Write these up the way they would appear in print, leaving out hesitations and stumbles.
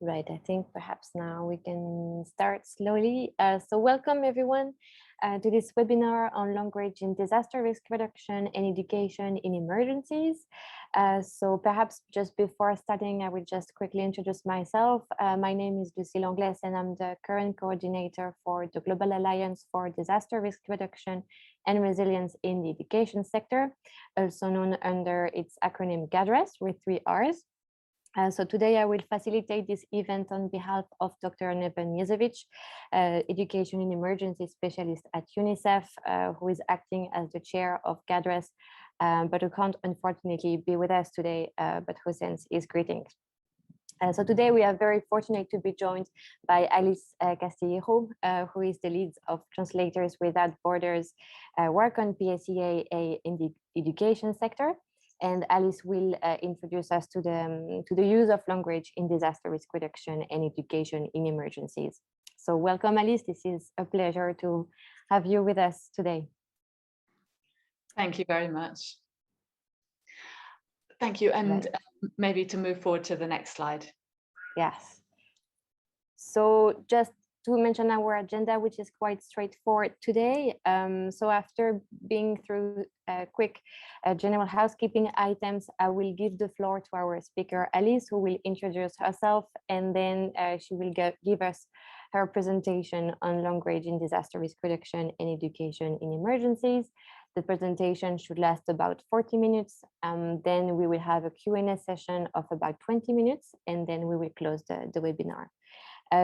Right, I think perhaps now we can start slowly. So welcome everyone to this webinar on language in disaster risk reduction and education in emergencies. So perhaps just before starting, I will just quickly introduce myself. My name is Lucie Langles and I'm the current coordinator for the Global Alliance for Disaster Risk Reduction and Resilience in the Education Sector, also known under its acronym GADRES with 3 R's. So today I will facilitate this event on behalf of Dr. Neven Jezovic, Education in Emergency Specialist at UNICEF, who is acting as the chair of GADRES, but who can't unfortunately be with us today, but who sends his greetings. So today we are very fortunate to be joined by Alice Castillejo, who is the lead of Translators Without Borders, work on PSEA in the education sector. And Alice will introduce us to the use of language in disaster risk reduction and education in emergencies. So welcome, Alice. This is a pleasure to have you with us today. Thank you very much. Thank you. And maybe to move forward to the next slide. Yes. So just to mention our agenda, which is quite straightforward today. So after being through quick general housekeeping items, I will give the floor to our speaker, Alice, who will introduce herself, and then she will give us her presentation on language in disaster risk reduction and education in emergencies. The presentation should last about 40 minutes. Then we will have a Q&A session of about 20 minutes, and then we will close the webinar.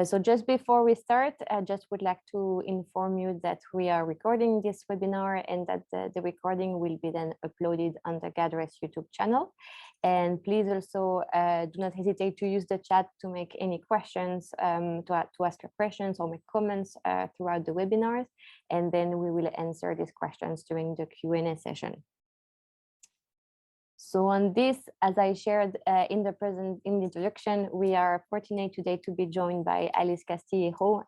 So just before we start, I just would like to inform you that we are recording this webinar and that the recording will be then uploaded on the GADRES YouTube channel. And please also do not hesitate to use the chat to make any questions, to ask your questions or make comments throughout the webinars. And then we will answer these questions during the Q&A session. So on this, as I shared in the introduction, we are fortunate today to be joined by Alice Castillejo,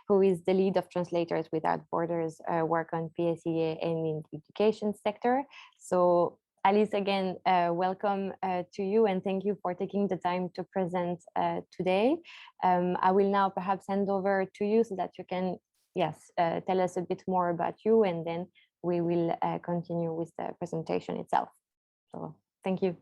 who is the lead of Translators Without Borders, work on PSEA and in the education sector. So Alice, again, welcome to you, and thank you for taking the time to present today. I will now perhaps hand over to you so that you can, tell us a bit more about you, and then we will continue with the presentation itself. So thank you.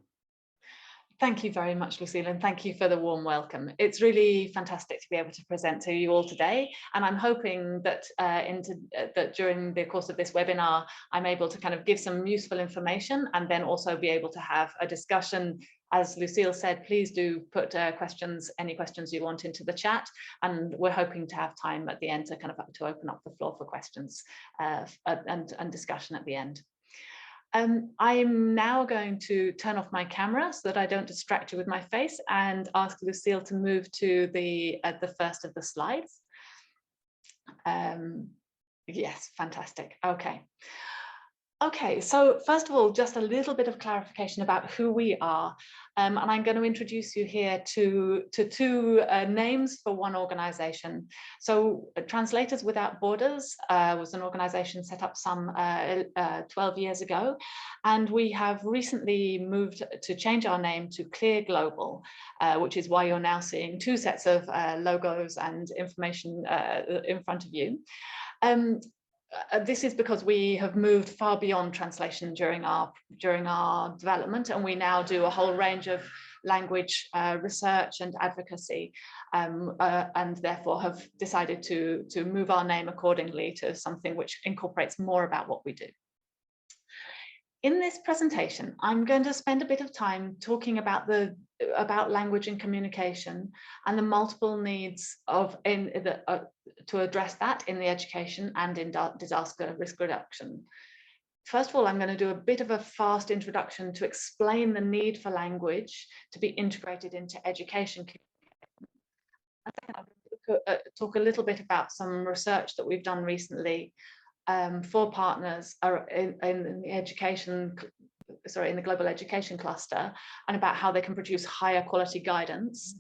Thank you very much, Lucille, and thank you for the warm welcome. It's really fantastic to be able to present to you all today, and I'm hoping that that during the course of this webinar, I'm able to kind of give some useful information and then also be able to have a discussion. As Lucille said, please do put questions, any questions you want, into the chat, and we're hoping to have time at the end to kind of open up the floor for questions and discussion at the end. I'm now going to turn off my camera so that I don't distract you with my face, and ask Lucille to move to the first of the slides. Yes, fantastic. Okay, so first of all, just a little bit of clarification about who we are. And I'm going to introduce you here to two names for one organization. So Translators Without Borders was an organization set up some 12 years ago. And we have recently moved to change our name to Clear Global, which is why you're now seeing two sets of logos and information in front of you. This is because we have moved far beyond translation during our development, and we now do a whole range of language research and advocacy, and therefore have decided to move our name accordingly to something which incorporates more about what we do. In this presentation, I'm going to spend a bit of time talking about language and communication and the multiple needs to address that in the education and in disaster risk reduction. First of all, I'm going to do a bit of a fast introduction to explain the need for language to be integrated into education. And then I'm going to talk a little bit about some research that we've done recently for partners in the education in the global education cluster, and about how they can produce higher quality guidance.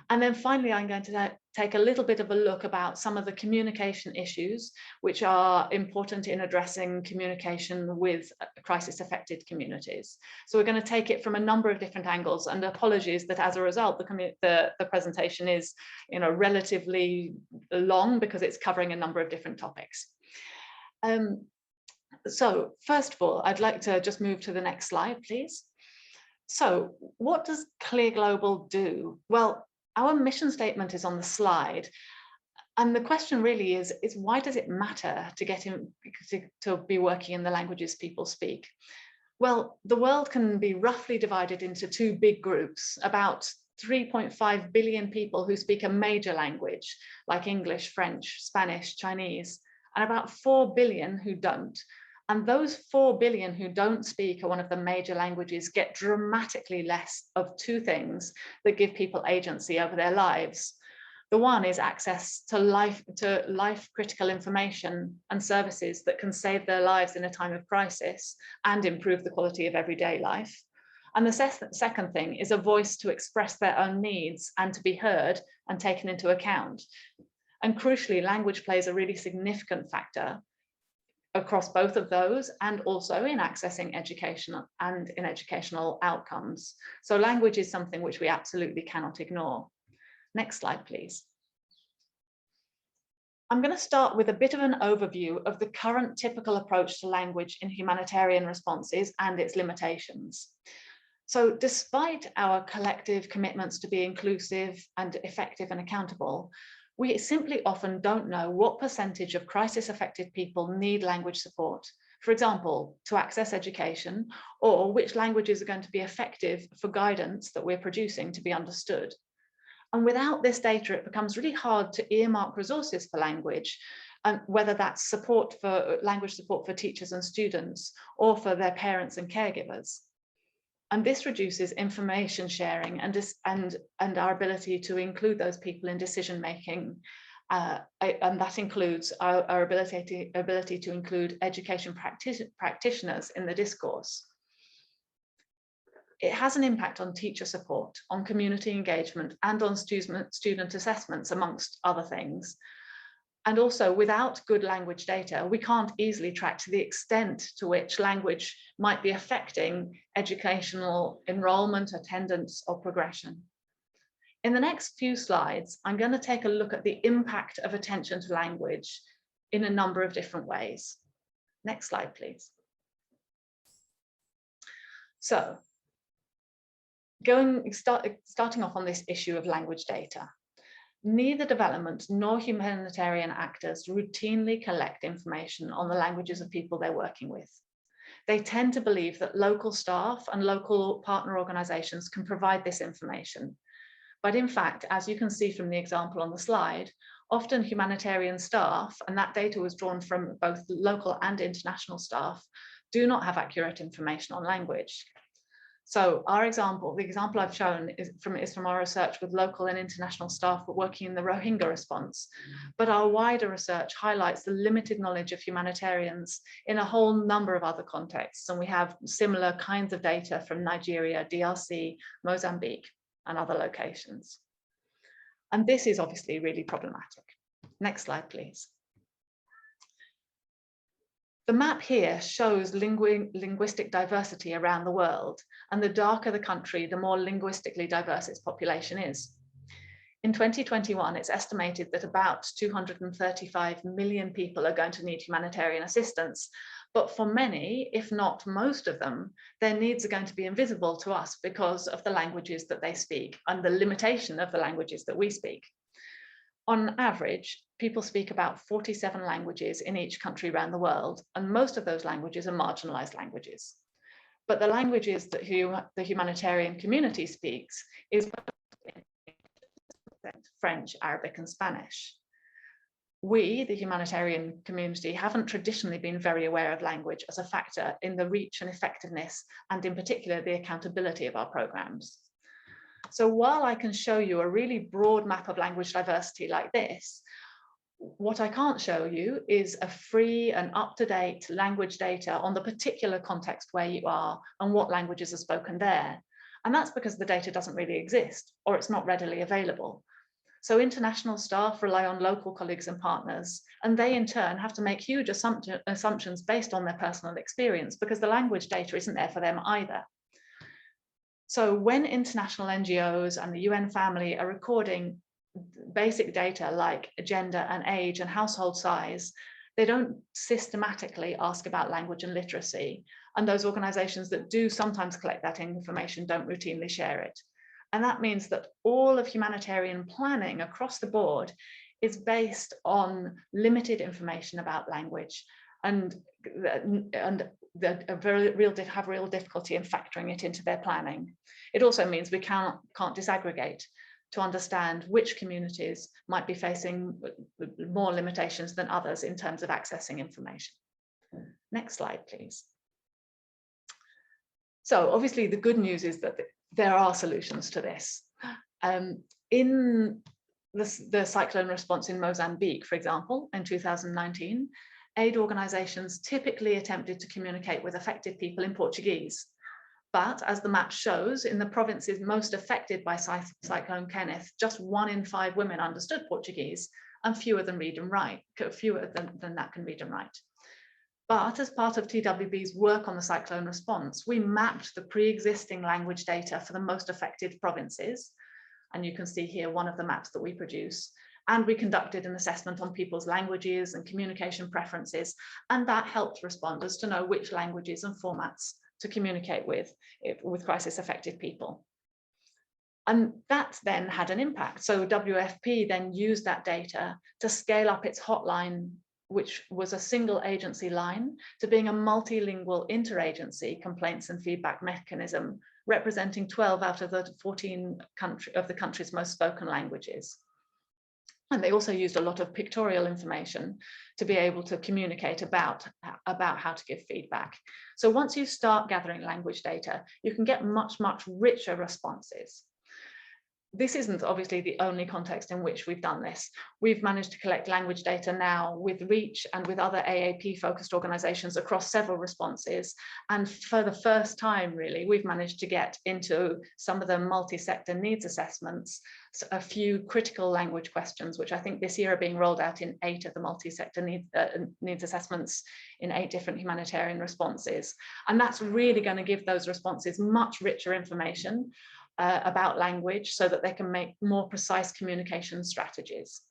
And then finally, I'm going to take a little bit of a look about some of the communication issues which are important in addressing communication with crisis-affected communities. So we're going to take it from a number of different angles, and apologies that as a result, the presentation is, relatively long because it's covering a number of different topics. So first of all, I'd like to just move to the next slide, please. So what does Clear Global do? Well, our mission statement is on the slide. And the question really is why does it matter to get to be working in the languages people speak? Well, the world can be roughly divided into two big groups, about 3.5 billion people who speak a major language like English, French, Spanish, Chinese, and about 4 billion who don't. And those 4 billion who don't speak one of the major languages get dramatically less of two things that give people agency over their lives. The one is access to life critical information and services that can save their lives in a time of crisis and improve the quality of everyday life. And the second thing is a voice to express their own needs and to be heard and taken into account. And crucially, language plays a really significant factor across both of those, and also in accessing education and in educational outcomes. So language is something which we absolutely cannot ignore. Next slide, please. I'm going to start with a bit of an overview of the current typical approach to language in humanitarian responses and its limitations. So despite our collective commitments to be inclusive and effective and accountable, we simply often don't know what percentage of crisis-affected people need language support, for example, to access education, or which languages are going to be effective for guidance that we're producing to be understood. And without this data, it becomes really hard to earmark resources for language, and whether that's support for language support for teachers and students or for their parents and caregivers. And this reduces information sharing and our ability to include those people in decision making. And that includes our ability to include education practitioners in the discourse. It has an impact on teacher support, on community engagement, and on student assessments, amongst other things. And also, without good language data, we can't easily track to the extent to which language might be affecting educational enrollment, attendance, or progression. In the next few slides, I'm going to take a look at the impact of attention to language in a number of different ways. Next slide, please. So, starting off on this issue of language data. Neither development nor humanitarian actors routinely collect information on the languages of people they're working with. They tend to believe that local staff and local partner organizations can provide this information. But in fact, as you can see from the example on the slide, often humanitarian staff, and that data was drawn from both local and international staff, do not have accurate information on language. So the example I've shown is from our research with local and international staff working in the Rohingya response. But our wider research highlights the limited knowledge of humanitarians in a whole number of other contexts. And we have similar kinds of data from Nigeria, DRC, Mozambique, and other locations. And this is obviously really problematic. Next slide, please. The map here shows linguistic diversity around the world, and the darker the country, the more linguistically diverse its population is. In 2021, it's estimated that about 235 million people are going to need humanitarian assistance, but for many, if not most of them, their needs are going to be invisible to us because of the languages that they speak and the limitation of the languages that we speak. On average, people speak about 47 languages in each country around the world, and most of those languages are marginalised languages. But the languages that the humanitarian community speaks is French, Arabic, and Spanish. We, the humanitarian community, haven't traditionally been very aware of language as a factor in the reach and effectiveness, and in particular, the accountability of our programmes. So while I can show you a really broad map of language diversity like this, What I can't show you is a free and up-to-date language data on the particular context where you are and what languages are spoken there. And that's because the data doesn't really exist, or it's not readily available. So international staff rely on local colleagues and partners, and they in turn have to make huge assumptions based on their personal experience, because the language data isn't there for them either. So when international NGOs and the UN family are recording basic data like gender and age and household size, they don't systematically ask about language and literacy. And those organizations that do sometimes collect that information don't routinely share it. And that means that all of humanitarian planning across the board is based on limited information about language, and have real difficulty in factoring it into their planning. It also means we can't disaggregate to understand which communities might be facing more limitations than others in terms of accessing information. Next slide, please. So obviously the good news is that there are solutions to this. In the cyclone response in Mozambique, for example, in 2019, aid organizations typically attempted to communicate with affected people in Portuguese. But as the map shows, in the provinces most affected by Cyclone Kenneth, just 1 in 5 women understood Portuguese, and fewer than that can read and write. But as part of TWB's work on the cyclone response, we mapped the pre-existing language data for the most affected provinces. And you can see here one of the maps that we produce. And we conducted an assessment on people's languages and communication preferences. And that helped responders to know which languages and formats to communicate with crisis affected people. And that then had an impact. So WFP then used that data to scale up its hotline, which was a single agency line, to being a multilingual interagency complaints and feedback mechanism, representing 12 out of the 14 of the country's most spoken languages. And they also used a lot of pictorial information to be able to communicate about how to give feedback. So once you start gathering language data, you can get much richer responses. This isn't obviously the only context in which we've done this. We've managed to collect language data now with REACH and with other AAP-focused organizations across several responses. And for the first time, really, we've managed to get into some of the multi-sector needs assessments, a few critical language questions, which I think this year are being rolled out in 8 of the multi-sector needs assessments in 8 different humanitarian responses. And that's really going to give those responses much richer information about language so that they can make more precise communication strategies.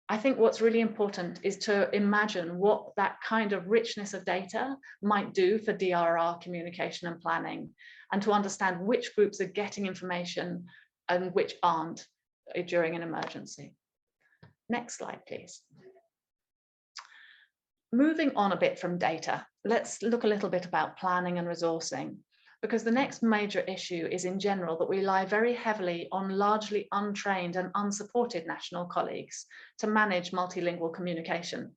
I think what's really important is to imagine what that kind of richness of data might do for DRR communication and planning, and to understand which groups are getting information and which aren't during an emergency. Next slide, please. Moving on a bit from data, let's look a little bit about planning and resourcing, because the next major issue is in general that we rely very heavily on largely untrained and unsupported national colleagues to manage multilingual communication.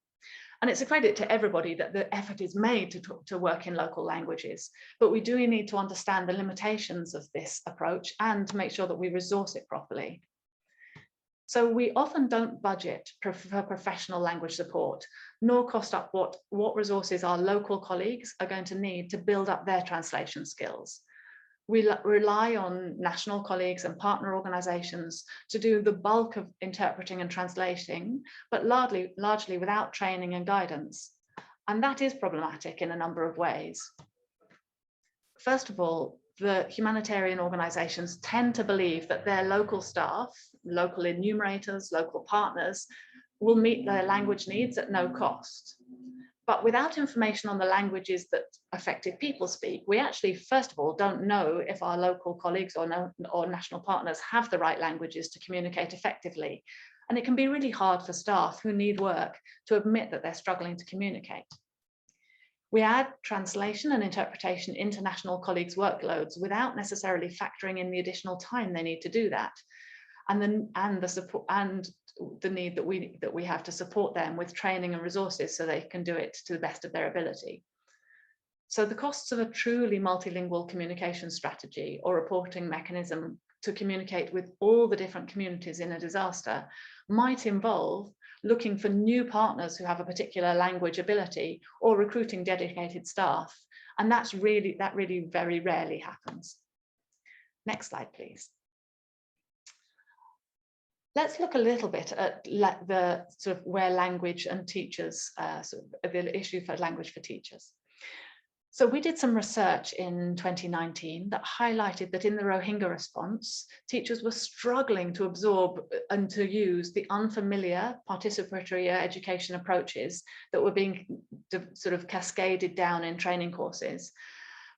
And it's a credit to everybody that the effort is made to work in local languages, but we do need to understand the limitations of this approach and to make sure that we resource it properly. So we often don't budget for professional language support, nor cost up what resources our local colleagues are going to need to build up their translation skills. We rely on national colleagues and partner organizations to do the bulk of interpreting and translating, but largely without training and guidance. And that is problematic in a number of ways. First of all, the humanitarian organizations tend to believe that their local staff, local enumerators, local partners, will meet their language needs at no cost. But without information on the languages that affected people speak, we actually, first of all, don't know if our local colleagues or national partners have the right languages to communicate effectively. And it can be really hard for staff who need work to admit that they're struggling to communicate. We add translation and interpretation into national colleagues' workloads without necessarily factoring in the additional time they need to do that, and the support and the need that we have to support them with training and resources so they can do it to the best of their ability. So the costs of a truly multilingual communication strategy or reporting mechanism to communicate with all the different communities in a disaster might involve looking for new partners who have a particular language ability or recruiting dedicated staff. And that really very rarely happens. Next slide, please. Let's look a little bit at the sort of where language and teachers, the issue for language for teachers. So we did some research in 2019 that highlighted that in the Rohingya response, teachers were struggling to absorb and to use the unfamiliar participatory education approaches that were being sort of cascaded down in training courses,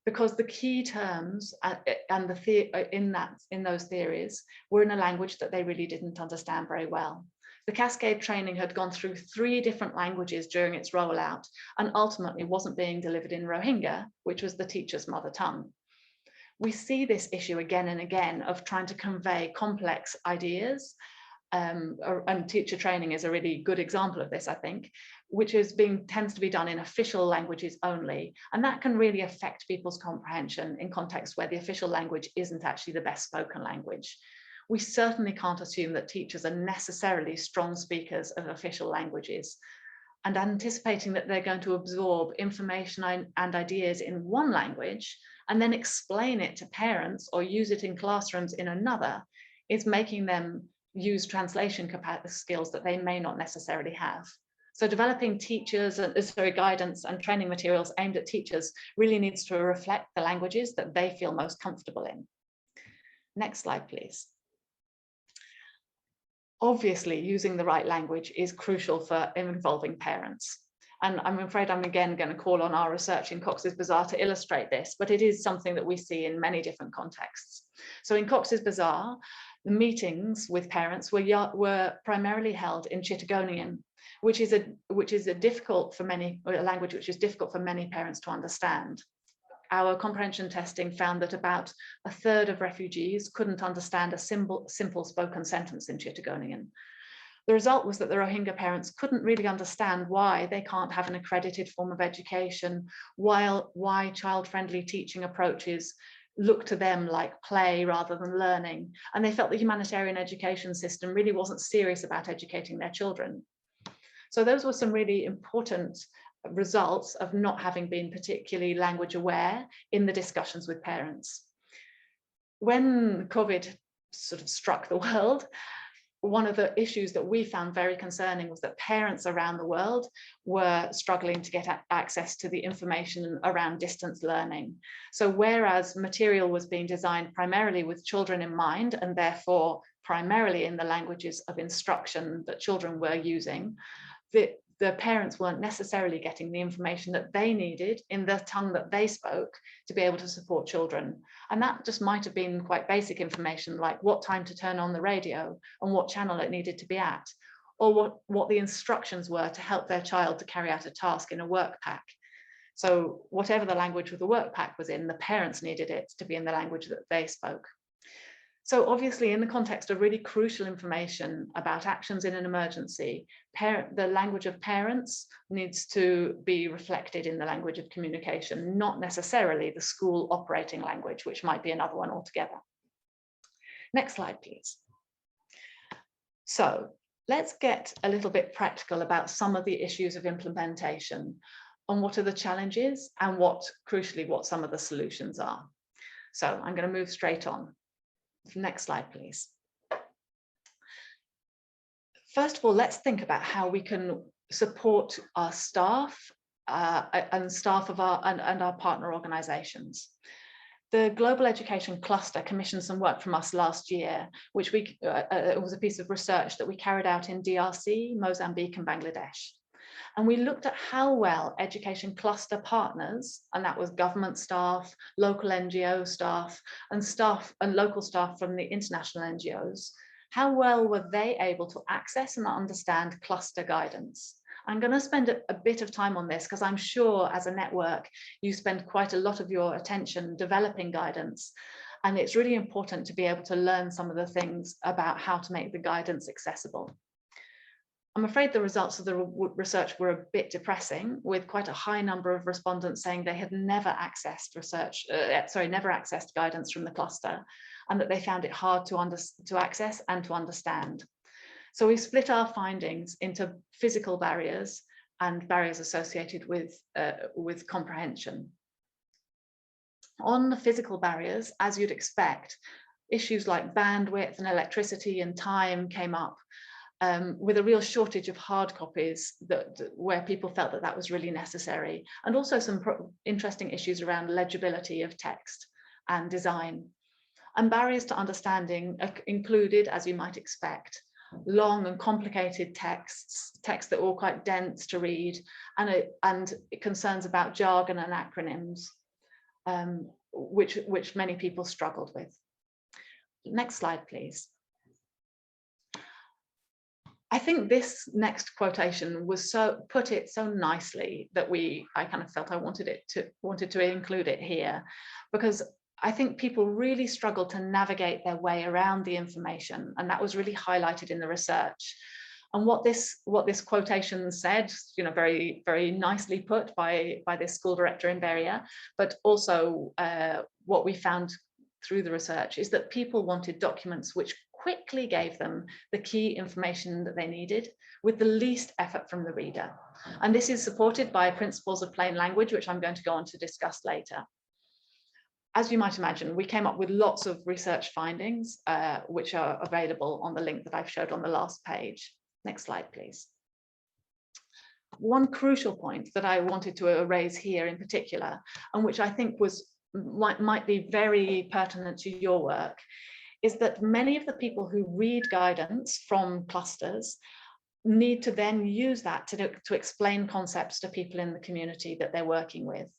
because the key terms and in those theories were in a language that they really didn't understand very well. The Cascade training had gone through 3 different languages during its rollout and ultimately wasn't being delivered in Rohingya, which was the teacher's mother tongue. We see this issue again and again of trying to convey complex ideas, and teacher training is a really good example of this, I think, which tends to be done in official languages only. And that can really affect people's comprehension in contexts where the official language isn't actually the best spoken language. We certainly can't assume that teachers are necessarily strong speakers of official languages, and anticipating that they're going to absorb information and ideas in one language and then explain it to parents or use it in classrooms in another is making them use translation skills that they may not necessarily have. So developing guidance and training materials aimed at teachers really needs to reflect the languages that they feel most comfortable in. Next slide, please. Obviously, using the right language is crucial for involving parents. And I'm afraid I'm again going to call on our research in Cox's Bazar to illustrate this, but it is something that we see in many different contexts. So in Cox's Bazar, the meetings with parents were primarily held in Chittagonian, which is a language which is difficult for many parents to understand. Our comprehension testing found that about 1/3 of refugees couldn't understand a simple spoken sentence in Chittagonian. The result was that the Rohingya parents couldn't really understand why they can't have an accredited form of education, why child-friendly teaching approaches look to them like play rather than learning. And they felt the humanitarian education system really wasn't serious about educating their children. So those were some really important results of not having been particularly language aware in the discussions with parents. When COVID sort of struck the world, one of the issues that we found very concerning was that parents around the world were struggling to get access to the information around distance learning. So whereas material was being designed primarily with children in mind, and therefore primarily in the languages of instruction that children were using, the parents weren't necessarily getting the information that they needed in the tongue that they spoke to be able to support children. And that just might have been quite basic information, like what time to turn on the radio and what channel it needed to be at, or what the instructions were to help their child to carry out a task in a work pack. So whatever the language of the work pack was in, the parents needed it to be in the language that they spoke. So obviously, in the context of really crucial information about actions in an emergency, the language of parents needs to be reflected in the language of communication, not necessarily the school operating language, which might be another one altogether. Next slide, please. So let's get a little bit practical about some of the issues of implementation and what are the challenges and crucially, what some of the solutions are. So I'm going to move straight on. Next slide, please. First of all, let's think about how we can support our staff and staff of our partner organizations. The Global Education Cluster commissioned some work from us last year, which it was a piece of research that we carried out in DRC, Mozambique, and Bangladesh. And we looked at how well education cluster partners, and that was government staff, local NGO staff, and local staff from the international NGOs, how well were they able to access and understand cluster guidance? I'm going to spend a bit of time on this because I'm sure as a network, you spend quite a lot of your attention developing guidance. And it's really important to be able to learn some of the things about how to make the guidance accessible. I'm afraid the results of the research were a bit depressing, with quite a high number of respondents saying they had never accessed never accessed guidance from the cluster, and that they found it hard to access and to understand. So we split our findings into physical barriers and barriers associated with comprehension. On the physical barriers, as you'd expect, issues like bandwidth and electricity and time came up, with a real shortage of hard copies where people felt that that was really necessary, and also some interesting issues around legibility of text and design. And barriers to understanding included, as you might expect, long and complicated texts that were quite dense to read, and concerns about jargon and acronyms, which many people struggled with. Next slide, please. I think this next quotation put it so nicely that I kind of felt I wanted to include it here, because I think people really struggle to navigate their way around the information, and that was really highlighted in the research. And what this quotation said, very, very nicely put by this school director in Beria, but also what we found through the research is that people wanted documents which quickly gave them the key information that they needed with the least effort from the reader. And this is supported by principles of plain language, which I'm going to go on to discuss later. As you might imagine, we came up with lots of research findings, which are available on the link that I've showed on the last page. Next slide, please. One crucial point that I wanted to raise here in particular, and which I think might be very pertinent to your work, is that many of the people who read guidance from clusters need to then use that to explain concepts to people in the community that they're working with.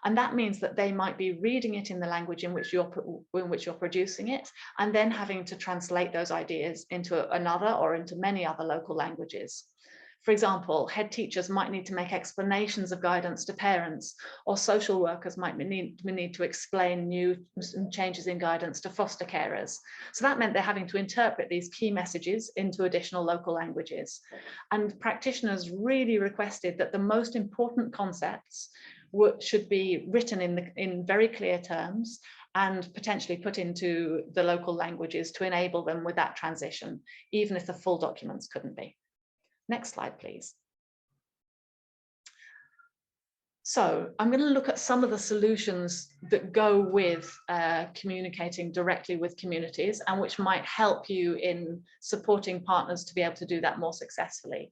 And that means that they might be reading it in the language in which you're producing it, and then having to translate those ideas into another or into many other local languages. For example, head teachers might need to make explanations of guidance to parents, or social workers might need to explain new changes in guidance to foster carers. So that meant they're having to interpret these key messages into additional local languages. And practitioners really requested that the most important concepts should be written in very clear terms and potentially put into the local languages to enable them with that transition, even if the full documents couldn't be. Next slide, please. So I'm going to look at some of the solutions that go with communicating directly with communities, and which might help you in supporting partners to be able to do that more successfully.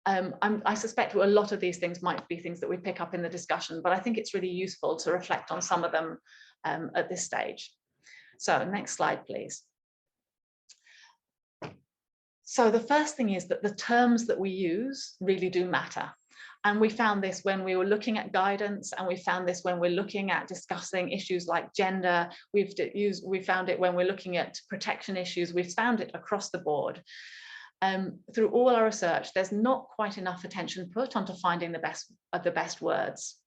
I suspect a lot of these things might be things that we pick up in the discussion, but I think it's really useful to reflect on some of them at this stage. So next slide, please. So the first thing is that the terms that we use really do matter. And we found this when we were looking at guidance, and we found this when we're looking at discussing issues like gender. We found it when we're looking at protection issues. We've found it across the board. Through all our research, there's not quite enough attention put onto finding the best words.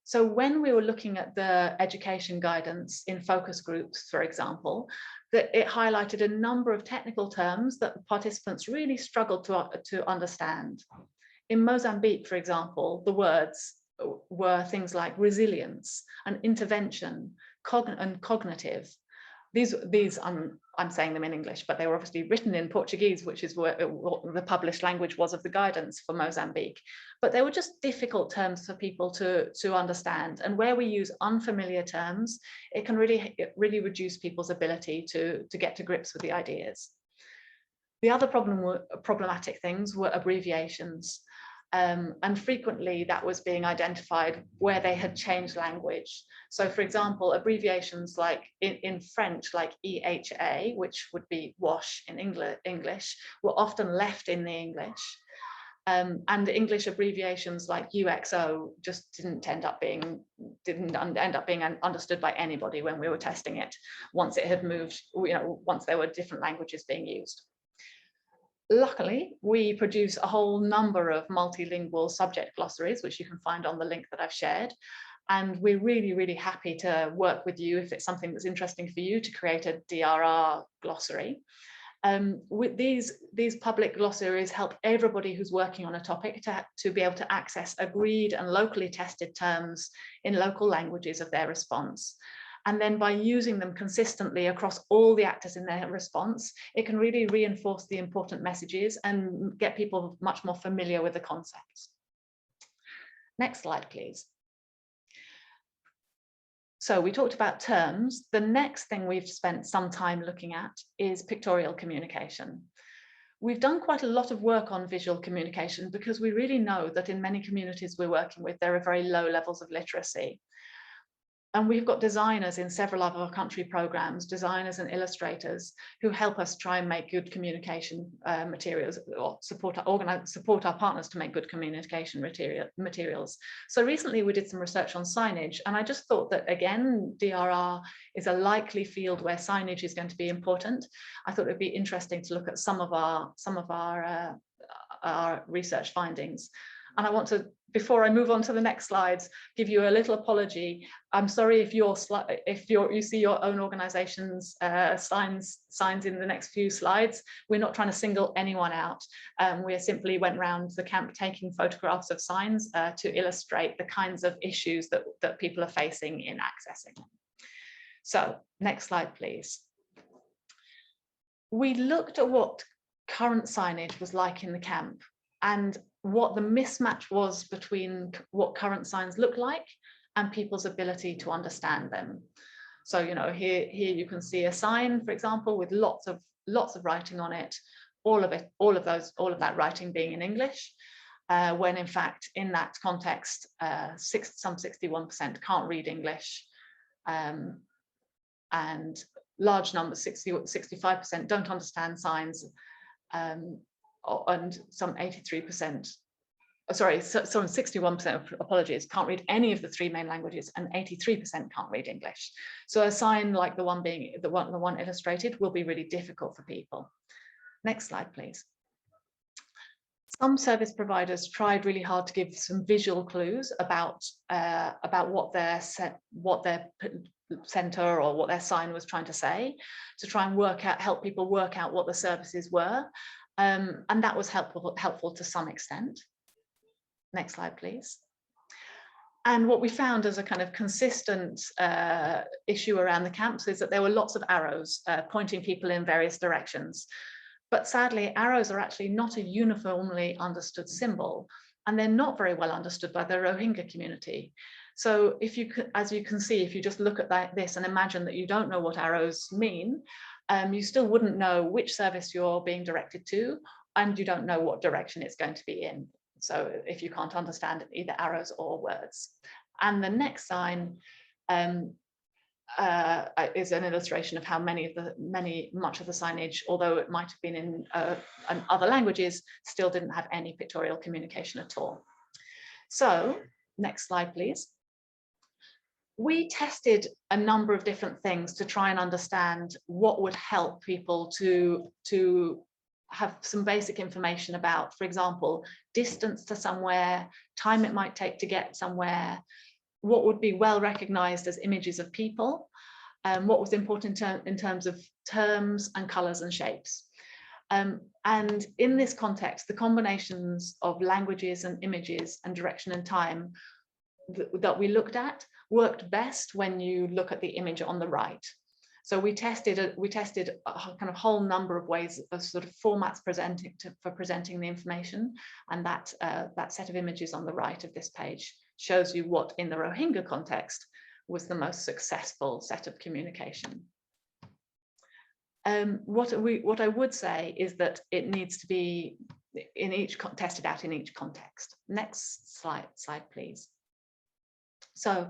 So when we were looking at the education guidance in focus groups, for example, that it highlighted a number of technical terms that the participants really struggled to understand. In Mozambique, for example, the words were things like resilience and intervention and cognitive. These I'm saying them in English, but they were obviously written in Portuguese, which is what the published language was of the guidance for Mozambique. But they were just difficult terms for people to understand. And where we use unfamiliar terms, it can really reduce people's ability to get to grips with the ideas. The other problematic things were abbreviations. And frequently that was being identified where they had changed language. So for example, abbreviations like in French, like EHA, which would be wash in English, were often left in the English. And English abbreviations like UXO just didn't end up being understood by anybody when we were testing it, once it had moved, once there were different languages being used. Luckily, we produce a whole number of multilingual subject glossaries, which you can find on the link that I've shared. And we're really, really happy to work with you if it's something that's interesting for you to create a DRR glossary. With these public glossaries help everybody who's working on a topic to be able to access agreed and locally tested terms in local languages of their response. And then by using them consistently across all the actors in their response, it can really reinforce the important messages and get people much more familiar with the concepts. Next slide, please. So we talked about terms. The next thing we've spent some time looking at is pictorial communication. We've done quite a lot of work on visual communication because we really know that in many communities we're working with, there are very low levels of literacy. And we've got designers in several of our country programs, designers and illustrators, who help us try and make good communication materials, or support our partners to make good communication materials. So recently we did some research on signage, and I just thought that, again, DRR is a likely field where signage is going to be important. I thought it'd be interesting to look at some of our research findings. And I want to, before I move on to the next slides, give you a little apology. I'm sorry if you see your own organization's signs in the next few slides. We're not trying to single anyone out. We simply went around the camp taking photographs of signs to illustrate the kinds of issues that people are facing in accessing them. So next slide, please. We looked at what current signage was like in the camp and what the mismatch was between what current signs look like and people's ability to understand them. So, you know, here you can see a sign, for example, with lots of writing on it, all of that writing being in English, when in fact in that context, some 61% can't read English, and large numbers, 65% don't understand signs. And some 81%, apologies, can't read any of the three main languages, and 83% can't read English. So a sign like the one illustrated will be really difficult for people. Next slide, please. Some service providers tried really hard to give some visual clues about what their center or what their sign was trying to say, to try and help people work out what the services were. And that was helpful to some extent. Next slide, please. And what we found as a kind of consistent issue around the camps is that there were lots of arrows pointing people in various directions. But sadly, arrows are actually not a uniformly understood symbol, and they're not very well understood by the Rohingya community. So as you can see, if you just look at this and imagine that you don't know what arrows mean, you still wouldn't know which service you're being directed to, and you don't know what direction it's going to be in. So if you can't understand either arrows or words. And the next sign is an illustration of how much of the signage, although it might have been in other languages, still didn't have any pictorial communication at all. So next slide, please. We tested a number of different things to try and understand what would help people to have some basic information about, for example, distance to somewhere, time it might take to get somewhere, what would be well recognized as images of people, what was important in terms of terms and colors and shapes. And in this context, the combinations of languages and images and direction and time that we looked at worked best when you look at the image on the right. So we tested a kind of whole number of ways of sort of formats for presenting the information, and that set of images on the right of this page shows you what in the Rohingya context was the most successful set of communication. What I would say is that it needs to be tested out in each context. Next slide, please. So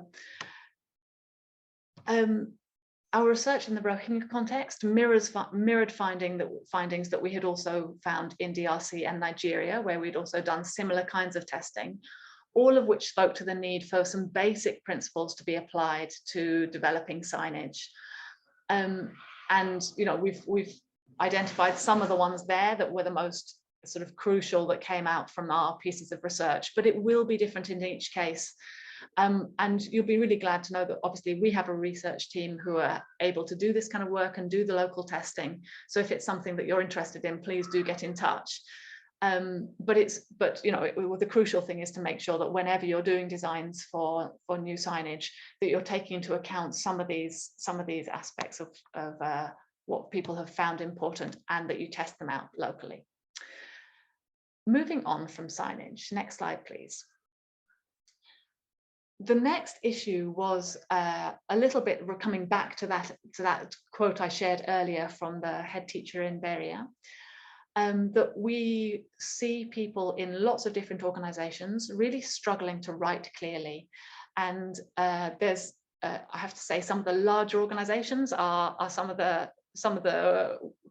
our research in the Rohingya context mirrored findings that we had also found in DRC and Nigeria, where we'd also done similar kinds of testing, all of which spoke to the need for some basic principles to be applied to developing signage. And you know, we've identified some of the ones there that were the most sort of crucial that came out from our pieces of research, but it will be different in each case. And you'll be really glad to know that obviously we have a research team who are able to do this kind of work and do the local testing. So if it's something that you're interested in, please do get in touch. But you know, the crucial thing is to make sure that whenever you're doing designs for new signage, that you're taking into account some of these aspects of what people have found important, and that you test them out locally. Moving on from signage, next slide, please. The next issue was a little bit, we're coming back to that quote I shared earlier from the head teacher in Beria, that we see people in lots of different organizations really struggling to write clearly. And there's, I have to say, some of the larger organizations are some of the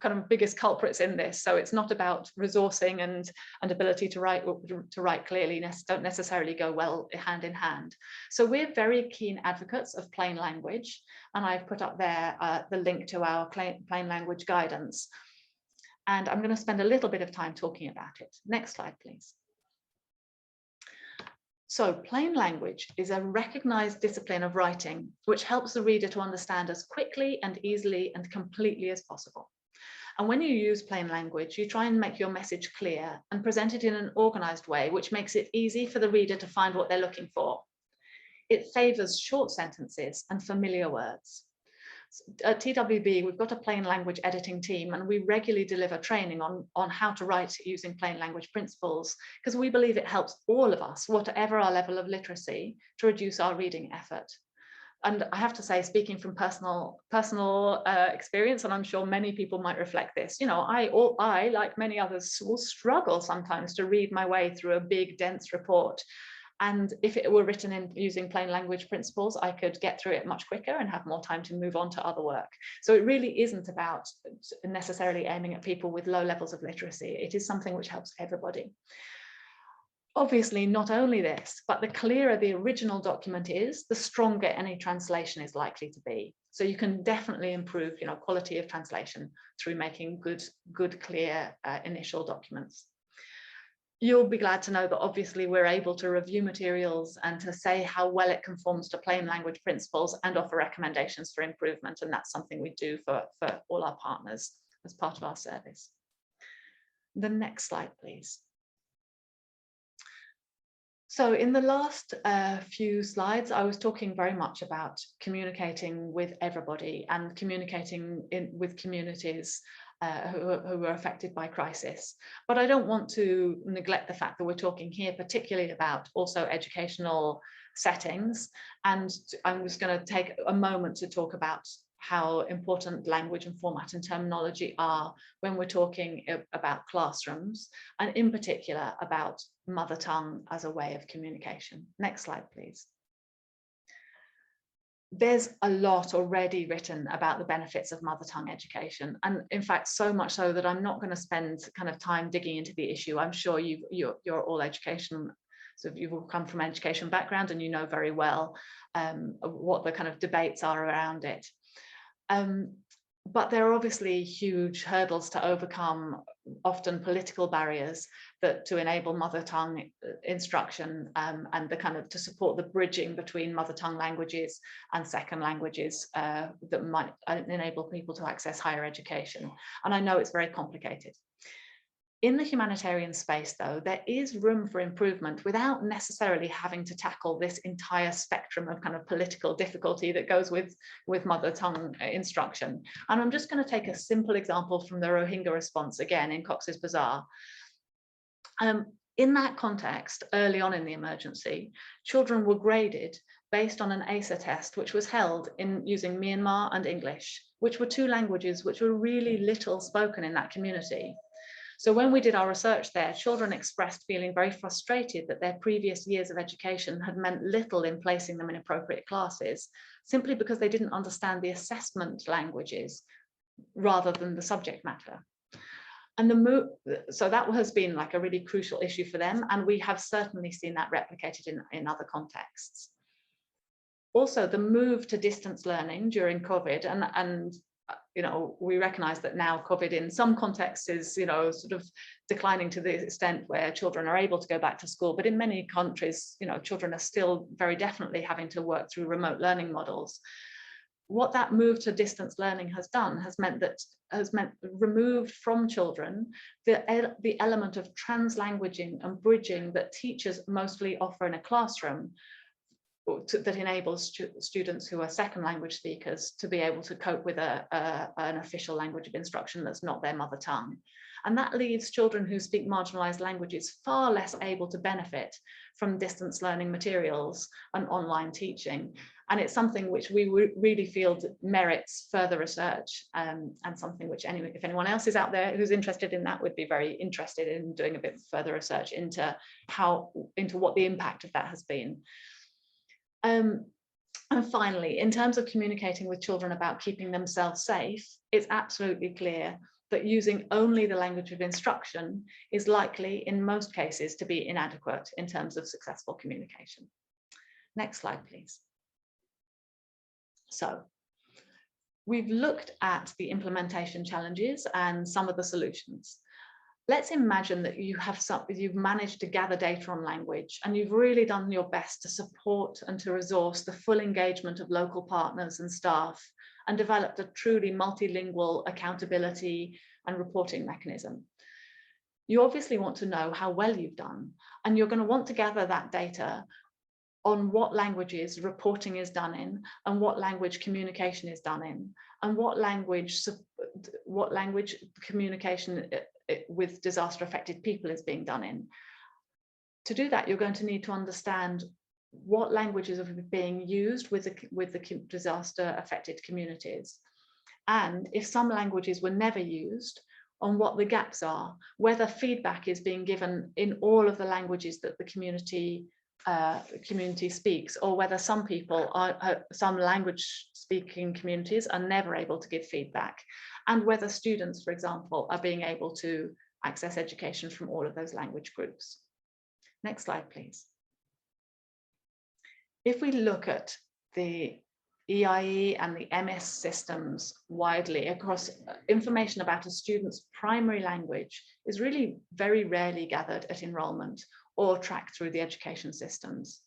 kind of biggest culprits in this. So it's not about resourcing and ability to write clearly, don't necessarily go well hand in hand. So we're very keen advocates of plain language, and I've put up there the link to our plain language guidance. And I'm going to spend a little bit of time talking about it. Next slide, please. So plain language is a recognized discipline of writing, which helps the reader to understand as quickly and easily and completely as possible. And when you use plain language, you try and make your message clear and present it in an organized way, which makes it easy for the reader to find what they're looking for. It favors short sentences and familiar words. At TWB, we've got a plain language editing team, and we regularly deliver training on how to write using plain language principles, because we believe it helps all of us, whatever our level of literacy, to reduce our reading effort. And I have to say, speaking from personal experience, and I'm sure many people might reflect this, you know, I, like many others, will struggle sometimes to read my way through a big, dense report. And if it were written in using plain language principles, I could get through it much quicker and have more time to move on to other work. So it really isn't about necessarily aiming at people with low levels of literacy. It is something which helps everybody. Obviously, not only this, but the clearer the original document is, the stronger any translation is likely to be. So you can definitely improve, you know, quality of translation through making good, clear initial documents. You'll be glad to know that obviously we're able to review materials and to say how well it conforms to plain language principles and offer recommendations for improvement. And that's something we do for all our partners as part of our service. The next slide, please. So in the last few slides, I was talking very much about communicating with everybody and communicating with communities who are affected by crisis. But I don't want to neglect the fact that we're talking here particularly about also educational settings. And I'm just going to take a moment to talk about how important language and format and terminology are when we're talking about classrooms, and in particular about mother tongue as a way of communication. Next slide, please. There's a lot already written about the benefits of mother tongue education, and in fact so much so that I'm not going to spend kind of time digging into the issue. I'm sure you're all education, so you've all come from an education background and you know very well what the kind of debates are around it. But there are obviously huge hurdles to overcome, often political barriers to enable mother tongue instruction and the kind of to support the bridging between mother tongue languages and second languages that might enable people to access higher education. And I know it's very complicated. In the humanitarian space, though, there is room for improvement without necessarily having to tackle this entire spectrum of kind of political difficulty that goes with mother tongue instruction. And I'm just going to take a simple example from the Rohingya response again in Cox's Bazar. In that context, early on in the emergency, children were graded based on an ASA test, which was held in using Myanmar and English, which were two languages which were really little spoken in that community. So when we did our research there, children expressed feeling very frustrated that their previous years of education had meant little in placing them in appropriate classes, simply because they didn't understand the assessment languages rather than the subject matter. And so that has been like a really crucial issue for them. And we have certainly seen that replicated in other contexts. Also, the move to distance learning during COVID, and we recognize that now COVID in some contexts is, sort of declining to the extent where children are able to go back to school. But in many countries, children are still very definitely having to work through remote learning models. What that move to distance learning has done has meant removed from children the element of translanguaging and bridging that teachers mostly offer in a classroom, that enables students who are second language speakers to be able to cope with an official language of instruction that's not their mother tongue. And that leaves children who speak marginalised languages far less able to benefit from distance learning materials and online teaching. And it's something which we really feel merits further research, and something which, if anyone else is out there who's interested in that, would be very interested in doing a bit further research into what the impact of that has been. And finally, in terms of communicating with children about keeping themselves safe, it's absolutely clear that using only the language of instruction is likely, in most cases, to be inadequate in terms of successful communication. Next slide, please. So we've looked at the implementation challenges and some of the solutions. Let's imagine that you've managed to gather data on language, and you've really done your best to support and to resource the full engagement of local partners and staff, and developed a truly multilingual accountability and reporting mechanism. You obviously want to know how well you've done, and you're going to want to gather that data on what languages reporting is done in, and what language communication is done in, and what language communication with disaster affected people is being done in. To do that, you're going to need to understand what languages are being used with the disaster affected communities, and if some languages were never used, on what the gaps are, whether feedback is being given in all of the languages that the community speaks, or whether some language speaking communities are never able to give feedback, and whether students, for example, are being able to access education from all of those language groups. Next slide, please. If we look at the EIE and the MS systems widely across, information about a student's primary language is really very rarely gathered at enrolment or tracked through the education systems.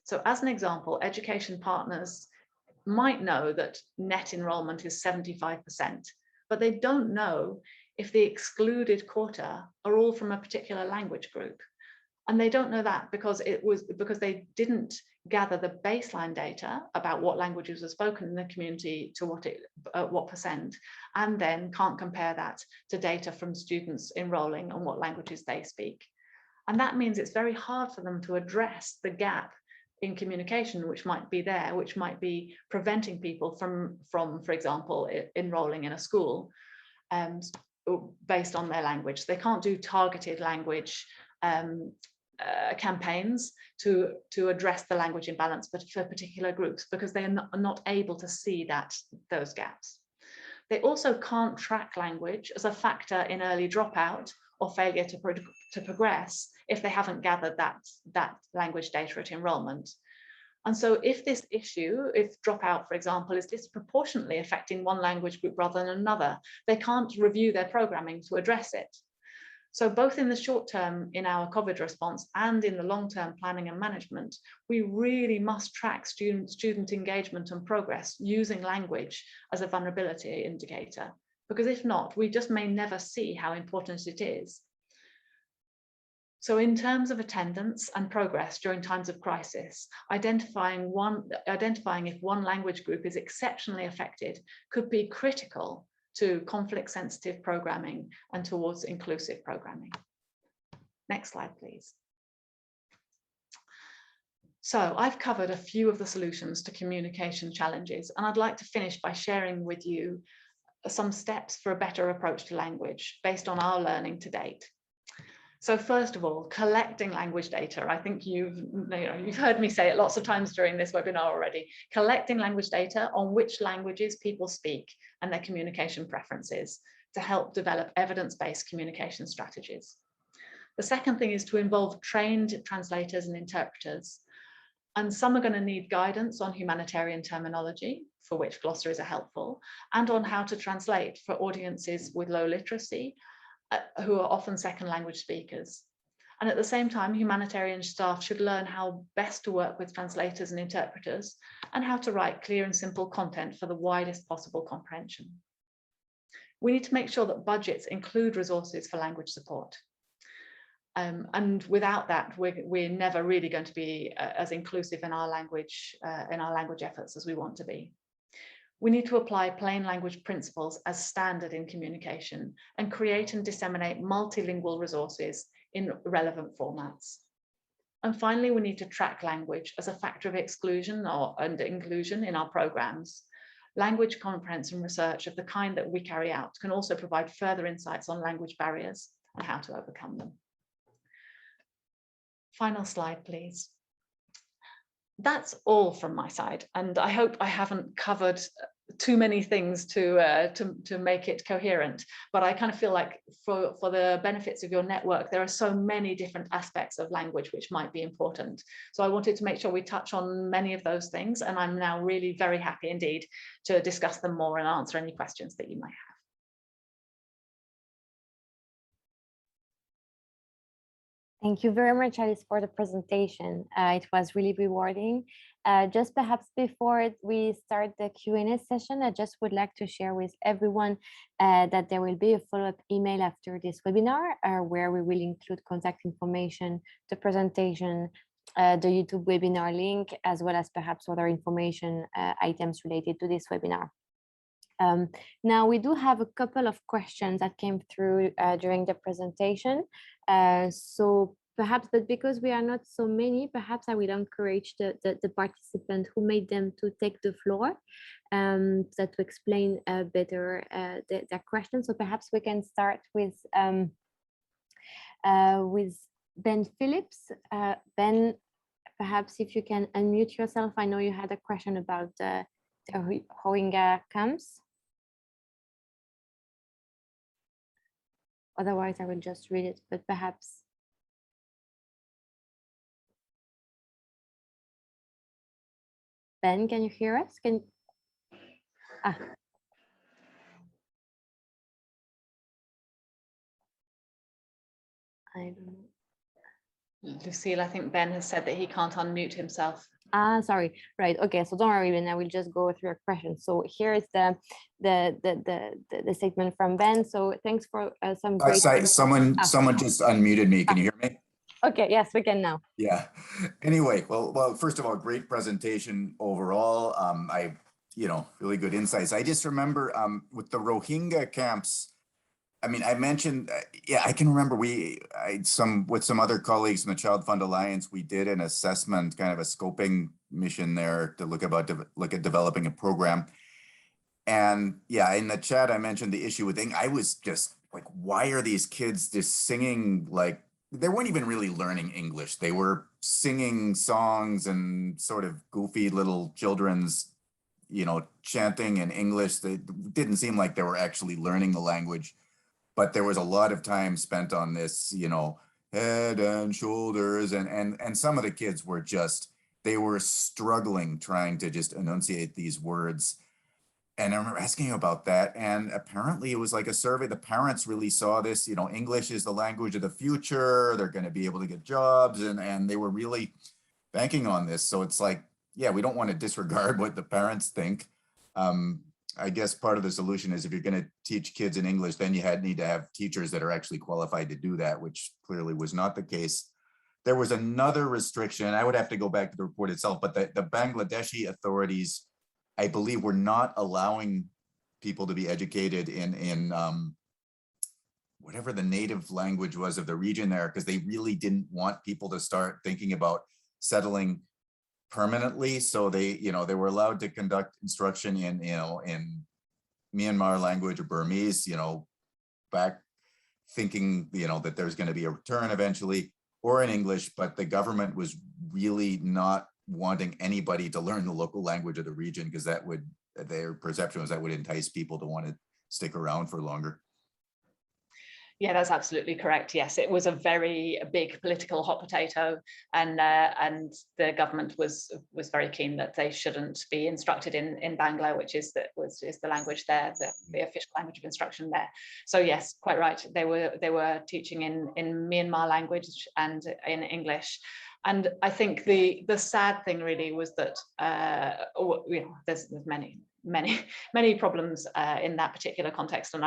So as an example, education partners might know that net enrolment is 75%, but they don't know if the excluded quota are all from a particular language group. And they don't know that because they didn't gather the baseline data about what languages were spoken in the community to what percent, and then can't compare that to data from students enrolling and what languages they speak. And that means it's very hard for them to address the gap in communication which might be there, which might be preventing people from, for example, enrolling in a school based on their language. They can't do targeted language campaigns to address the language imbalance, but for particular groups, because they are not able to see those gaps. They also can't track language as a factor in early dropout or failure to progress if they haven't gathered that language data at enrolment. And so if this issue, if dropout, for example, is disproportionately affecting one language group rather than another, they can't review their programming to address it. So both in the short term in our COVID response and in the long-term planning and management, we really must track student engagement and progress using language as a vulnerability indicator, because if not, we just may never see how important it is. So in terms of attendance and progress during times of crisis, identifying if one language group is exceptionally affected could be critical to conflict-sensitive programming and towards inclusive programming. Next slide, please. So I've covered a few of the solutions to communication challenges, and I'd like to finish by sharing with you some steps for a better approach to language based on our learning to date. So first of all, collecting language data. I think you've heard me say it lots of times during this webinar already. Collecting language data on which languages people speak and their communication preferences to help develop evidence-based communication strategies. The second thing is to involve trained translators and interpreters. And some are going to need guidance on humanitarian terminology. for which glossaries are helpful, and on how to translate for audiences with low literacy, who are often second language speakers. And at the same time, humanitarian staff should learn how best to work with translators and interpreters, and how to write clear and simple content for the widest possible comprehension. We need to make sure that budgets include resources for language support. And without that, we're never really going to be as inclusive in our language efforts as we want to be. We need to apply plain language principles as standard in communication and create and disseminate multilingual resources in relevant formats. And finally, we need to track language as a factor of exclusion and inclusion in our programs. Language comprehension research of the kind that we carry out can also provide further insights on language barriers and how to overcome them. Final slide, please. That's all from my side, and I hope I haven't covered too many things to make it coherent, but I kind of feel like for the benefits of your network, there are so many different aspects of language which might be important. So I wanted to make sure we touch on many of those things, and I'm now really very happy indeed to discuss them more and answer any questions that you might have. Thank you very much, Alice, for the presentation. It was really rewarding. Just perhaps before we start the Q&A session, I just would like to share with everyone that there will be a follow-up email after this webinar where we will include contact information, the presentation, the YouTube webinar link, as well as perhaps other information items related to this webinar. Now, we do have a couple of questions that came through during the presentation. So perhaps, but because we are not so many, perhaps I will encourage the participant who made them to take the floor to explain better their questions. So perhaps we can start with Ben Phillips. Ben, perhaps if you can unmute yourself. I know you had a question about the Rohingya camps. Otherwise, I will just read it, but perhaps. Ben, can you hear us? I don't know. Lucille, I think Ben has said that he can't unmute himself. Sorry. Right. Okay. So don't worry, Ben. I will just go through your question. So here is the statement from Ben. So thanks for some great. Someone just unmuted me. Can you hear me? Okay. Yes, we can now. Yeah. Anyway, well, first of all, great presentation overall. Really good insights. I just remember with the Rohingya camps. I mean, I mentioned, I can remember with some other colleagues in the Child Fund Alliance, we did an assessment, kind of a scoping mission there to look at developing a program. And yeah, in the chat, I mentioned the issue with I was just like, why are these kids just singing like, they weren't even really learning English. They were singing songs and sort of goofy little children's, chanting in English. They didn't seem like they were actually learning the language. But there was a lot of time spent on this, head and shoulders. And some of the kids were they were struggling trying to just enunciate these words. And I remember asking about that. And apparently it was like a survey. The parents really saw this, English is the language of the future. They're going to be able to get jobs. And they were really banking on this. So it's like, yeah, we don't want to disregard what the parents think. I guess part of the solution is if you're going to teach kids in English, then you need to have teachers that are actually qualified to do that, which clearly was not the case. There was another restriction. I would have to go back to the report itself, but the Bangladeshi authorities, I believe, were not allowing people to be educated in whatever the native language was of the region there, because they really didn't want people to start thinking about settling permanently. So they were allowed to conduct instruction in Myanmar language or Burmese, back thinking, that there's going to be a return eventually, or in English, but the government was really not wanting anybody to learn the local language of the region, because their perception was that would entice people to want to stick around for longer. Yeah, that's absolutely correct. Yes, it was a very big political hot potato, and the government was very keen that they shouldn't be instructed in Bangla, which is the language there, the official language of instruction there. So yes, quite right. They were teaching in Myanmar language and in English. And I think the sad thing really was that there's many problems in that particular context, and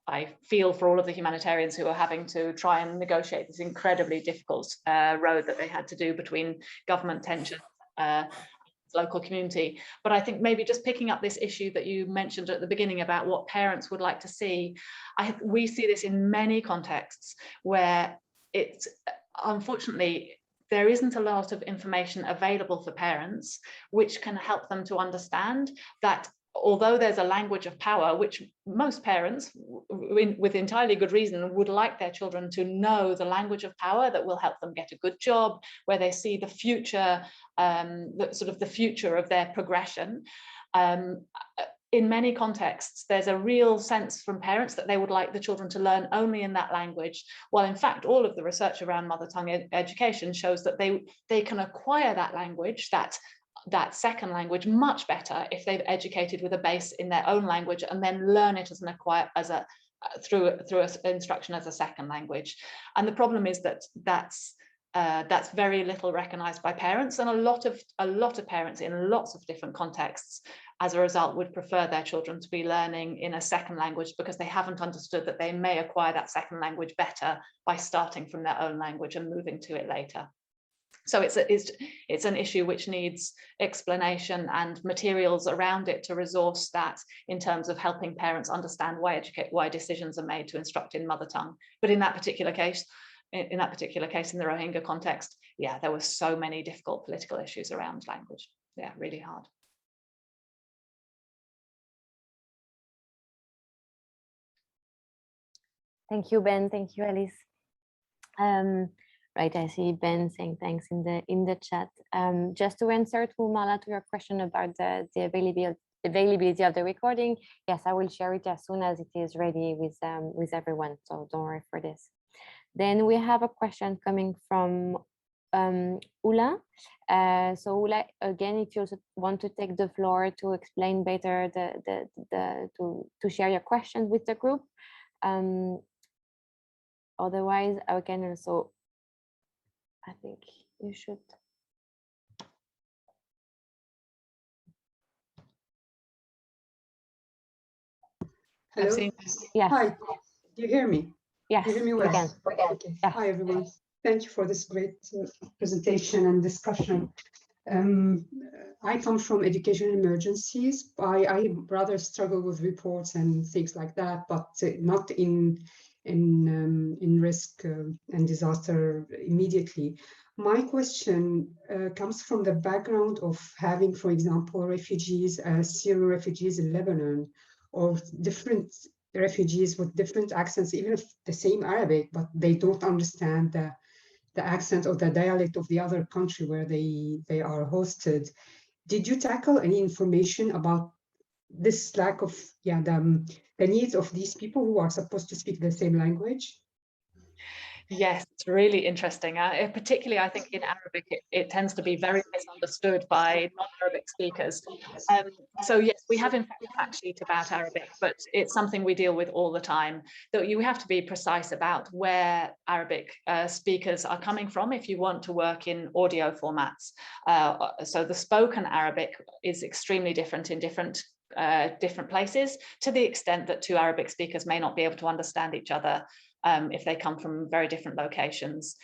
I feel for all of the humanitarians who are having to try and negotiate this incredibly difficult road that they had to do between government tension, local community. But I think maybe just picking up this issue that you mentioned at the beginning about what parents would like to see, we see this in many contexts where it's unfortunately there isn't a lot of information available for parents which can help them to understand that although there's a language of power, which most parents, with entirely good reason, would like their children to know the language of power that will help them get a good job, where they see the future, the future of their progression. In many contexts, there's a real sense from parents that they would like the children to learn only in that language, while in fact all of the research around mother tongue education shows that they can acquire that language, that second language, much better if they've educated with a base in their own language and then learn it through instruction as a second language. And the problem is that's very little recognized by parents, and a lot of parents in lots of different contexts as a result would prefer their children to be learning in a second language because they haven't understood that they may acquire that second language better by starting from their own language and moving to it later. So it's an issue which needs explanation and materials around it to resource that in terms of helping parents understand why decisions are made to instruct in mother tongue. But in that particular case, in the Rohingya context, yeah, there were so many difficult political issues around language. Yeah, really hard. Thank you, Ben. Thank you, Alice. Right, I see Ben saying thanks in the chat. Just to answer to Mala, to your question about the availability of the recording, yes, I will share it as soon as it is ready with everyone. So don't worry for this. Then we have a question coming from Ula. So Ula, again, if you want to take the floor to explain better to share your questions with the group. Otherwise, I can also, I think you should. Hello. Yes. Hi. Do you hear me? Yes. Do you hear me well? We can. Okay. Yes. Hi, everyone. Thank you for this great presentation and discussion. I come from education emergencies. I rather struggle with reports and things like that, but not in risk and disaster immediately. My question comes from the background of having, for example, refugees, Syrian refugees in Lebanon, or different refugees with different accents, even if the same Arabic, but they don't understand the accent or the dialect of the other country where they are hosted. Did you tackle any information about this lack of the needs of these people who are supposed to speak the same language? Yes, it's really interesting. Particularly, I think in Arabic, it tends to be very misunderstood by non-Arabic speakers. So yes, we have in fact a fact sheet about Arabic, but it's something we deal with all the time. So you have to be precise about where Arabic speakers are coming from if you want to work in audio formats. So the spoken Arabic is extremely different in different places, to the extent that two Arabic speakers may not be able to understand each other if they come from very different locations.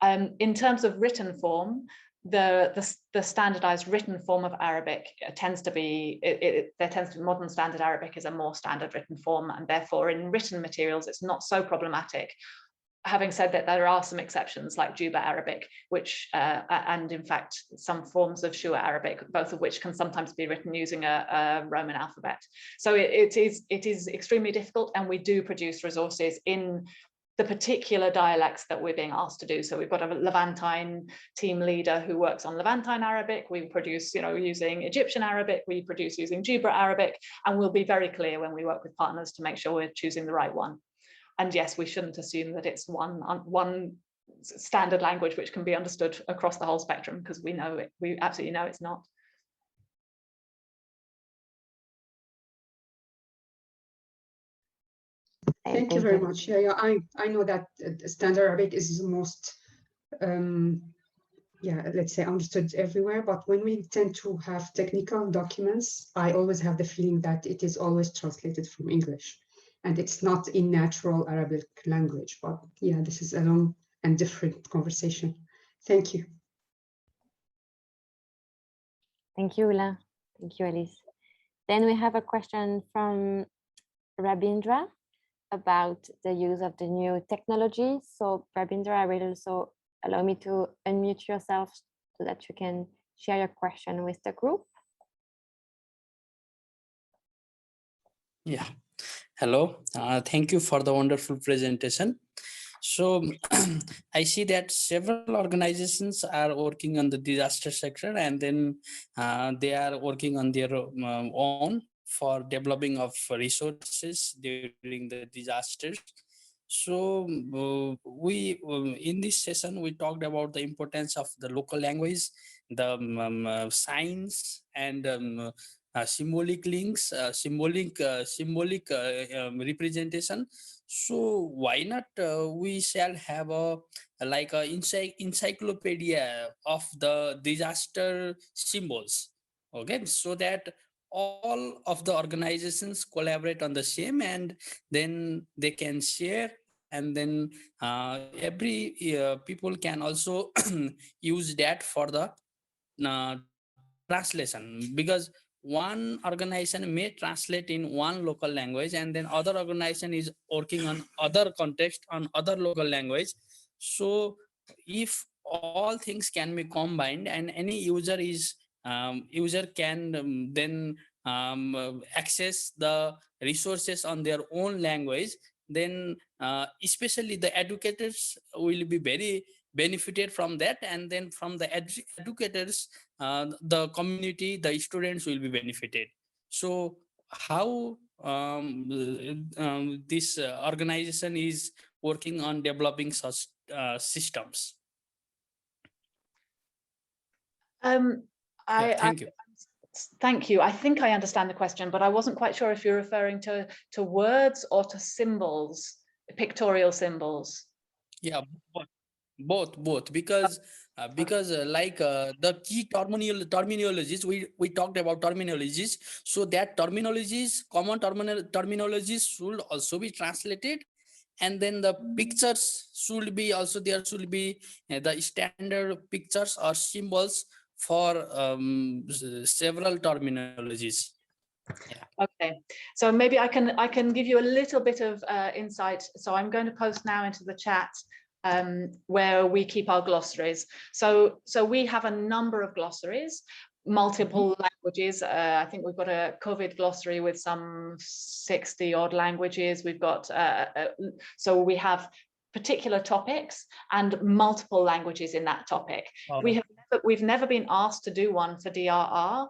In terms of written form, the standardized written form of Arabic tends to be, modern standard Arabic is a more standard written form, and therefore in written materials it's not so problematic. Having said that, there are some exceptions like Juba Arabic, which and in fact some forms of Shua Arabic, both of which can sometimes be written using a Roman alphabet. So it is extremely difficult, and we do produce resources in the particular dialects that we're being asked to do. So we've got a Levantine team leader who works on Levantine Arabic. We produce, using Egyptian Arabic. We produce using Juba Arabic, and we'll be very clear when we work with partners to make sure we're choosing the right one. And yes, we shouldn't assume that it's one standard language which can be understood across the whole spectrum, because we absolutely know it's not. Thank you very much. Yeah, I know that standard Arabic is the most, let's say, understood everywhere. But when we tend to have technical documents, I always have the feeling that it is always translated from English, and it's not in natural Arabic language. But yeah, this is a long and different conversation. Thank you. Thank you, Ula. Thank you, Alice. Then we have a question from Rabindra about the use of the new technology. So Rabindra, I will also allow me to unmute yourself so that you can share your question with the group. Yeah, hello. Thank you for the wonderful presentation. So I see that several organizations are working on the disaster sector, and then they are working on their own for developing of resources during the disasters. So we in this session we talked about the importance of the local language, the signs, and symbolic links, symbolic representation. So why not we shall have a encyclopedia of the disaster symbols, okay, so that all of the organizations collaborate on the same, and then they can share, and then every people can also use that for the translation, because one organization may translate in one local language, and then other organization is working on other context on other local language. So if all things can be combined, and any user can then access the resources on their own language, then especially the educators will be very benefited from that, and then from the educators the community, the students will be benefited. So how this organization is working on developing such systems? Thank you. Thank you. I think I understand the question, but I wasn't quite sure if you're referring to words or to symbols, pictorial symbols. Yeah, both, because the key terminologies, we talked about terminologies, so that terminologies, common terminologies should also be translated, and then the pictures should be also, there should be the standard pictures or symbols for several terminologies. Yeah. Okay, so maybe I can give you a little bit of insight. So I'm going to post now into the chat where we keep our glossaries. So we have a number of glossaries, multiple languages. I think we've got a COVID glossary with some 60 odd languages. We've got so we have particular topics and multiple languages in that topic. We've never been asked to do one for DRR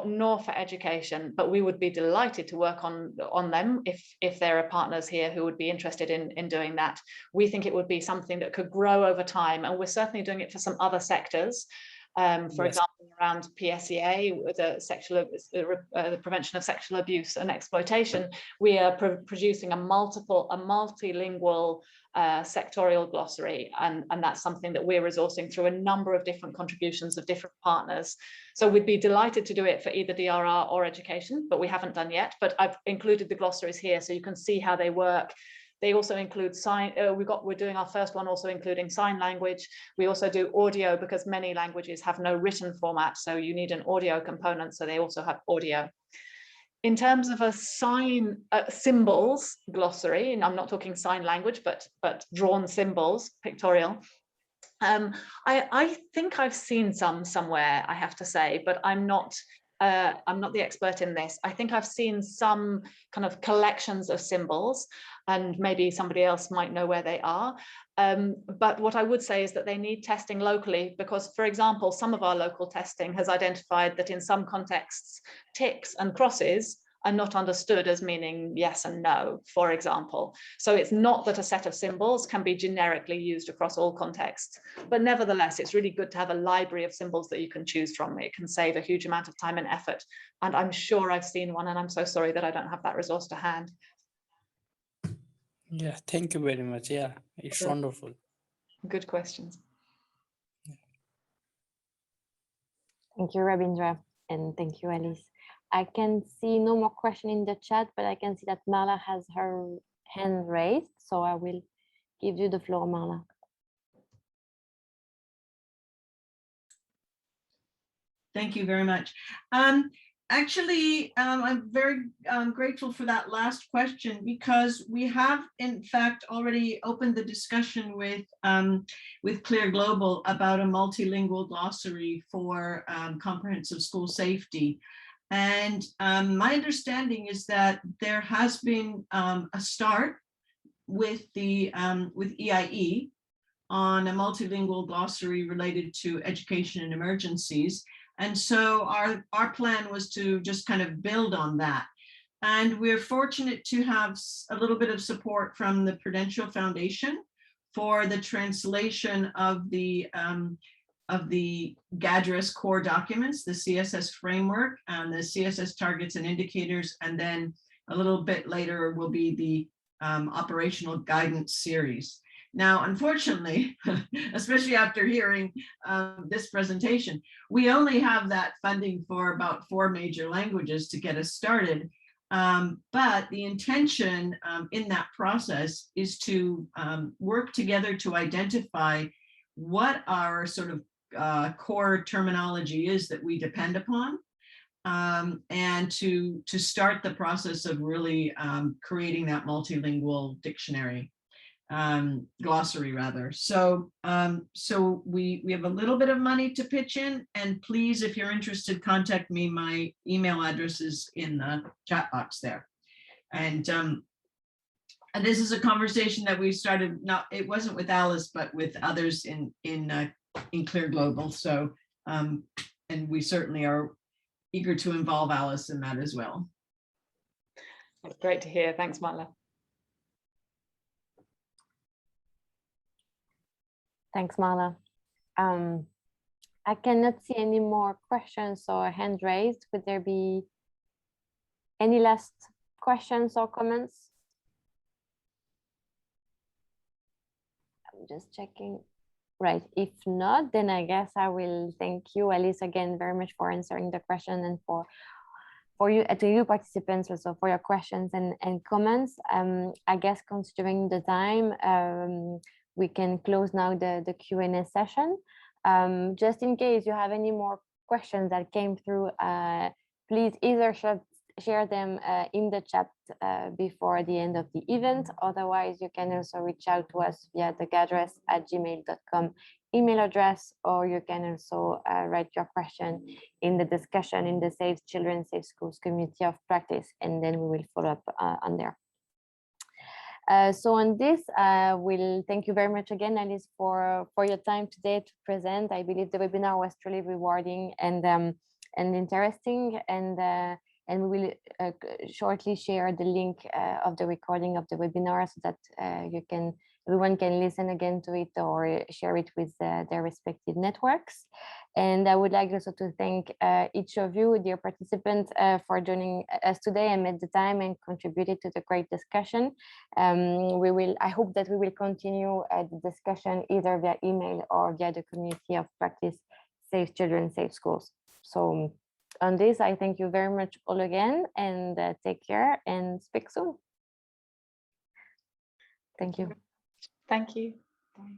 nor for education, but we would be delighted to work on them if there are partners here who would be interested in doing that. We think it would be something that could grow over time, and we're certainly doing it for some other sectors. For example, around PSEA, the prevention of sexual abuse and exploitation, we are producing a multilingual sectorial glossary, and that's something that we're resourcing through a number of different contributions of different partners. So we'd be delighted to do it for either DRR or education, but we haven't done yet. But I've included the glossaries here so you can see how they work. They also include sign. We're doing our first one also including sign language. We also do audio, because many languages have no written format, so you need an audio component. So they also have audio. In terms of a sign symbols glossary, and I'm not talking sign language, but drawn symbols, pictorial. I think I've seen some somewhere, I have to say, but I'm not the expert in this. I think I've seen some kind of collections of symbols, and maybe somebody else might know where they are. But what I would say is that they need testing locally, because, for example, some of our local testing has identified that in some contexts, ticks and crosses are not understood as meaning yes and no, for example. So it's not that a set of symbols can be generically used across all contexts, but nevertheless, it's really good to have a library of symbols that you can choose from. It can save a huge amount of time and effort. And I'm sure I've seen one, and I'm so sorry that I don't have that resource to hand. Yeah, thank you very much. Yeah, it's wonderful. Good questions. Thank you, Rabindra, and thank you, Alice. I can see no more question in the chat, but I can see that Marla has her hand raised, so I will give you the floor, Marla. Thank you very much. Actually, I'm very grateful for that last question, because we have in fact already opened the discussion with Clear Global about a multilingual glossary for comprehensive school safety. And my understanding is that there has been a start with the with EIE on a multilingual glossary related to education and emergencies. And so our plan was to just kind of build on that. And we're fortunate to have a little bit of support from the Prudential Foundation for the translation of the GADRS core documents, the CSS framework, and the CSS targets and indicators. And then a little bit later will be the operational guidance series. Now, unfortunately, especially after hearing this presentation, we only have that funding for about 4 major languages to get us started. But the intention in that process is to work together to identify what our sort of core terminology is that we depend upon, and to start the process of really creating that multilingual dictionary. Glossary rather. So so we have a little bit of money to pitch in, and please, if you're interested, contact me. My email address is in the chat box there. And this is a conversation that we started, it wasn't with Alice, but with others in Clear Global. So and we certainly are eager to involve Alice in that as well. That's great to hear. Thanks, Marla. Thanks, Marla. I cannot see any more questions or hand raised. Would there be any last questions or comments? I'm just checking. Right, if not, then I guess I will thank you, Alice, again very much for answering the question, and for you, to you participants also, for your questions and comments. I guess considering the time, we can close now the Q&A session. Just in case you have any more questions that came through, please either share them in the chat before the end of the event. Otherwise, you can also reach out to us via the gadress@gmail.com email address, or you can also write your question in the discussion in the Safe Children, Safe Schools community of practice, and then we will follow up on there. So on this, we'll thank you very much again, Alice, for your time today to present. I believe the webinar was truly rewarding and interesting, and we will shortly share the link of the recording of the webinar so that everyone can listen again to it or share it with their respective networks. And I would like also to thank each of you, dear participants, for joining us today and made the time and contributed to the great discussion. I hope that we will continue the discussion either via email or via the community of practice, Safe Children, Safe Schools. So on this, I thank you very much all again, and take care and speak soon. Thank you. Thank you. Bye.